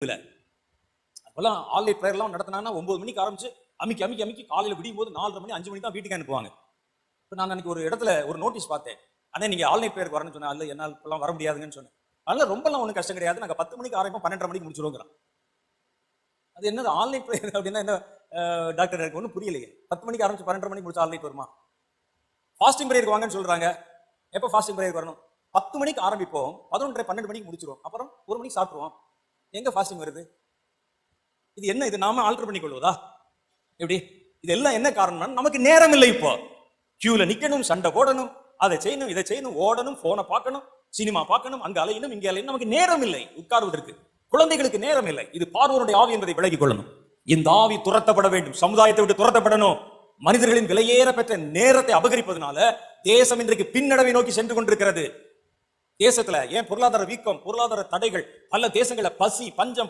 அப்பெல்லாம் ஆன்லைன் ப்ரேயர்லாம் நடத்தினாங்கன்னா 9 மணிக்கு ஆரம்பிச்சு அமிக்கி அமிக்கி அமிக்கி காலையில் விடியும் போது 4:30 மணி 5 மணி தான் வீட்டுக்கு அனுப்புவாங்க. இப்போ நான் அன்னைக்கு ஒரு இடத்துல ஒரு நோட்டீஸ் பார்த்தேன். ஆனால் நீங்கள் ஆன்லைன் ப்ரேயருக்கு வரணும்னு சொன்னா, இல்லை என்னால் இப்பெல்லாம் வர முடியாதுங்கன்னு சொன்னேன். அதனால ரொம்பலாம் ஒன்றும் கஷ்டம் கிடையாது, நாங்கள் 10 மணிக்கு ஆரம்பிப்போம், 12:30 மணிக்கு முடிச்சிருவோங்கிறோம். அது என்னது ஆன்லைன் ப்ரேயர் அப்படின்னா என்ன டாக்டர்? எனக்கு ஒன்றும் புரியலையே. 10 மணிக்கு ஆரம்பிச்சு 12:30 மணிக்கு முடிச்சா ஆன்லைன் வருமா? ஃபாஸ்டிங் ப்ரேயருக்கு வாங்கன்னு சொல்றாங்க. எப்போ ஃபாஸ்டிங் ப்ரேயருக்கு வரணும்? 10 மணிக்கு ஆரம்பிப்போம், 11:30 12 மணிக்கு முடிச்சிருவோம், அப்புறம் 1 மணிக்கு சாப்பிடுவோம். எங்க ஃபாஸ்டிங் வருது? இது என்ன? இது நாம ஆல்டர் பண்ணி கொள்வதா? எப்படி? இதெல்லாம் என்ன காரணம்? நமக்கு நேரம் இல்லை. இப்போ கியூல நிக்கணும், சண்டை போடணும், அதை செய்யணும், இதை செய்யணும், ஓடணும், போனை பார்க்கணும், சினிமா பார்க்கணும், அங்க அலையணும், இங்க அலையணும். நமக்கு நேரம் இல்லை உட்கார்வதற்கு. குழந்தைகளுக்கு நேரம் இல்லை. இது பார்வோருடைய ஆவி என்பதை விலகிக் கொள்ளணும். இந்த ஆவி துரத்தப்பட வேண்டும், சமுதாயத்தை விட்டு துரத்தப்படணும். மனிதர்களின் விலையேற பெற்ற நேரத்தை அபகரிப்பதனால தேசம் இன்றைக்கு பின்னடைவை நோக்கி சென்று கொண்டிருக்கிறது. தேசத்துல ஏன் பொருளாதார வீக்கம், பொருளாதார தடைகள், பல தேசங்கள பசி, பஞ்சம்,